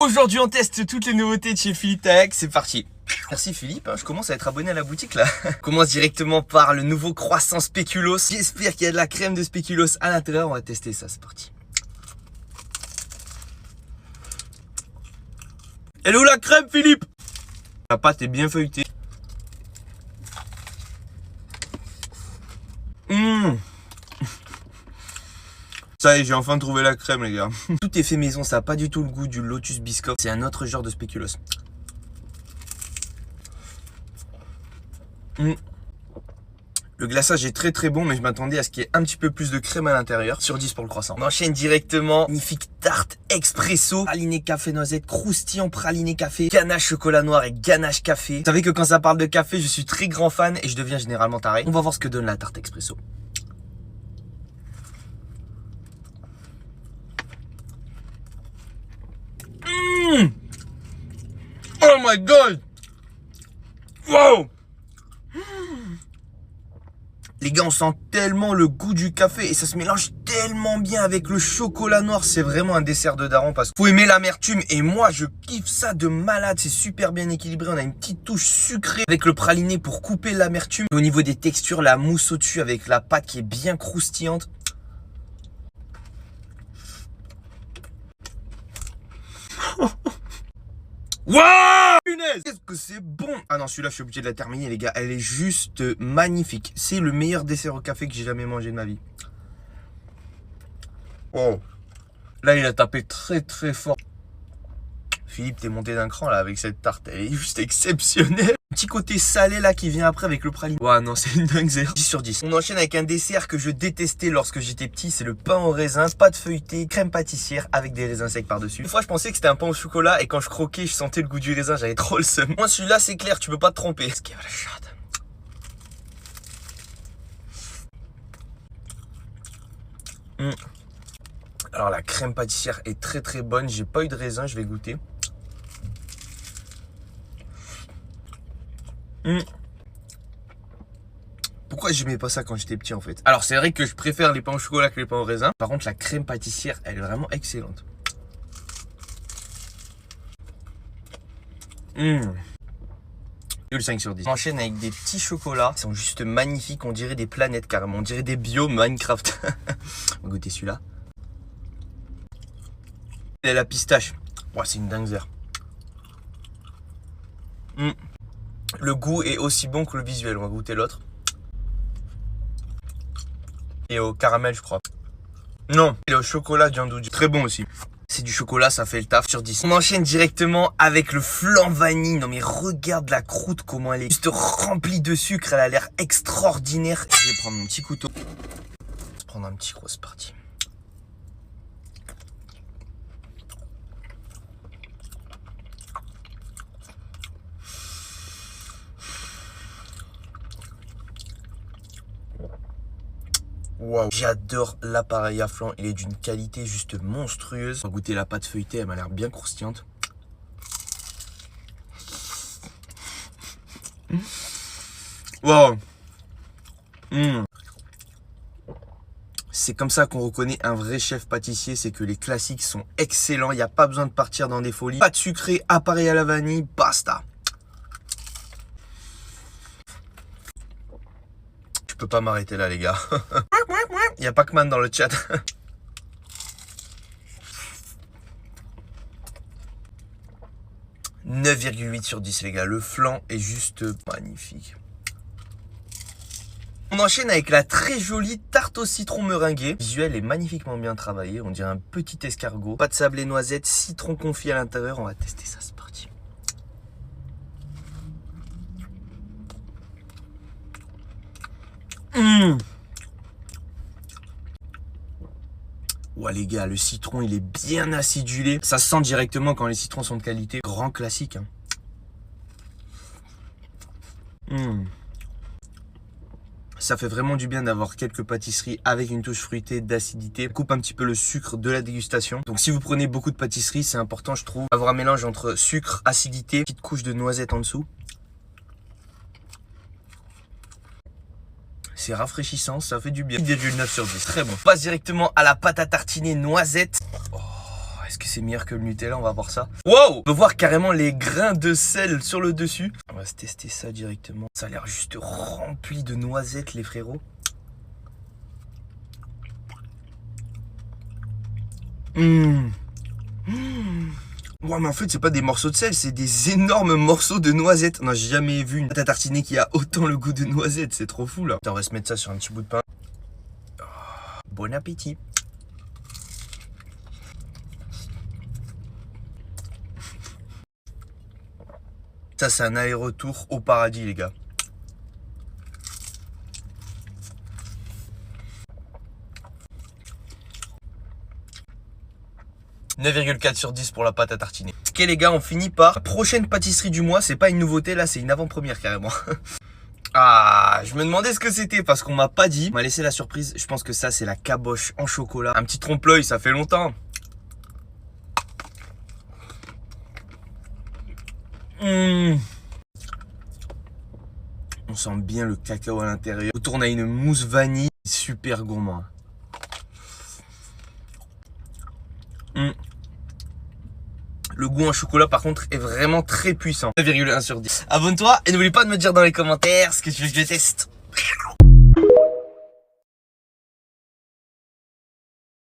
Aujourd'hui on teste toutes les nouveautés de chez Philippe Taec, c'est parti. Merci Philippe, je commence à être abonné à la boutique là. On commence directement par le nouveau croissant spéculoos. J'espère qu'il y a de la crème de spéculoos à l'intérieur, on va tester ça, c'est parti. Elle est où la crème Philippe? La pâte est bien feuilletée. Ça y est, j'ai enfin trouvé la crème les gars. Tout est fait maison, ça n'a pas du tout le goût du Lotus Biscoff. C'est un autre genre de spéculoos. Le glaçage est très bon, mais je m'attendais à ce qu'il y ait un petit peu plus de crème à l'intérieur. Sur 10 pour le croissant. On enchaîne directement. Magnifique tarte expresso. Praliné café noisette, croustillant praliné café, ganache chocolat noir et ganache café. Vous savez que quand ça parle de café, je suis très grand fan et je deviens généralement taré. On va voir ce que donne la tarte expresso. Oh my god! Wow! Les gars, on sent tellement le goût du café et ça se mélange tellement bien avec le chocolat noir. C'est vraiment un dessert de daron parce qu'il faut aimer l'amertume et moi, je kiffe ça de malade. C'est super bien équilibré. On a une petite touche sucrée avec le praliné pour couper l'amertume. Au niveau des textures, la mousse au-dessus avec la pâte qui est bien croustillante. Waouh! Punaise! Qu'est-ce que c'est bon! Ah non, celui-là, je suis obligé de la terminer, les gars. Elle est juste magnifique. C'est le meilleur dessert au café que j'ai jamais mangé de ma vie. Oh! Là, il a tapé très fort. Philippe, t'es monté d'un cran là avec cette tarte. Elle est juste exceptionnelle. Petit côté salé là qui vient après avec le praliné. Ouais, non, c'est une dinguerie. 10 sur 10. On enchaîne avec un dessert que je détestais lorsque j'étais petit. C'est le pain au raisin, pâte feuilletée, crème pâtissière avec des raisins secs par-dessus. Une fois, je pensais que c'était un pain au chocolat et quand je croquais, je sentais le goût du raisin. J'avais trop le seum. Moi, celui-là, c'est clair, tu peux pas te tromper. Est-ce qu'il y a la chatte? Alors, la crème pâtissière est très bonne. J'ai pas eu de raisin, je vais goûter. Pourquoi j'aimais pas ça quand j'étais petit en fait? Alors c'est vrai que je préfère les pains au chocolat que les pains au raisin. Par contre la crème pâtissière elle est vraiment excellente. Le 5 sur 10. On enchaîne avec des petits chocolats. Ils sont juste magnifiques. On dirait des planètes carrément. On dirait des biomes Minecraft. On va goûter celui-là. Et la pistache. Ouais, c'est une dinguerie. Le goût est aussi bon que le visuel. On va goûter l'autre. Et au caramel, je crois. Non, il est au chocolat Gianduja. Très bon aussi. C'est du chocolat, ça fait le taf sur 10. On enchaîne directement avec le flan vanille. Non mais regarde la croûte, comment elle est juste remplie de sucre. Elle a l'air extraordinaire. Je vais prendre mon petit couteau. Je vais prendre un petit gros, c'est parti. Wow. J'adore l'appareil à flan, il est d'une qualité juste monstrueuse. On va goûter la pâte feuilletée, elle m'a l'air bien croustillante. Wow. C'est comme ça qu'on reconnaît un vrai chef pâtissier, c'est que les classiques sont excellents, il n'y a pas besoin de partir dans des folies. Pâte sucrée, appareil à la vanille, basta. Je peux pas m'arrêter là les gars. Il y a Pac-Man dans le chat. 9,8 sur 10 les gars. Le flan est juste magnifique. On enchaîne avec la très jolie tarte au citron meringuée. Le visuel est magnifiquement bien travaillé. On dirait un petit escargot. Pâte sablée noisette, citron confit à l'intérieur. On va tester ça, c'est parti. Ouais les gars, le citron il est bien acidulé. Ça se sent directement quand les citrons sont de qualité. Grand classique. Ça fait vraiment du bien d'avoir quelques pâtisseries avec une touche fruitée d'acidité. Coupe un petit peu le sucre de la dégustation. Donc si vous prenez beaucoup de pâtisseries, c'est important je trouve d'avoir un mélange entre sucre, acidité, petite couche de noisette en dessous. C'est rafraîchissant, ça fait du bien. 9 sur 10, très bon. On passe directement à la pâte à tartiner noisette. Oh, Est-ce que c'est meilleur que le Nutella? On va voir ça. Wow! On peut voir carrément les grains de sel sur le dessus. On va se tester ça directement. Ça a l'air juste rempli de noisettes, les frérots. Ouais, mais en fait, c'est pas des morceaux de sel, c'est des énormes morceaux de noisettes. Non, j'ai jamais vu une pâte à tartiner qui a autant le goût de noisettes. C'est trop fou, là. On va se mettre ça sur un petit bout de pain. Oh, bon appétit. Ça, c'est un aller-retour au paradis, les gars. « 9,4 sur 10 pour la pâte à tartiner. » Ok les gars, on finit par la prochaine pâtisserie du mois. C'est pas une nouveauté, là c'est une avant-première carrément. Ah, je me demandais ce que c'était parce qu'on m'a pas dit. On m'a laissé la surprise. Je pense que ça c'est la caboche en chocolat. Un petit trompe-l'œil, ça fait longtemps. On sent bien le cacao à l'intérieur. Autour on a une mousse vanille. Super gourmand. Le goût en chocolat par contre est vraiment très puissant. 9,1 sur 10. Abonne-toi et n'oublie pas de me dire dans les commentaires ce que tu veux que je teste.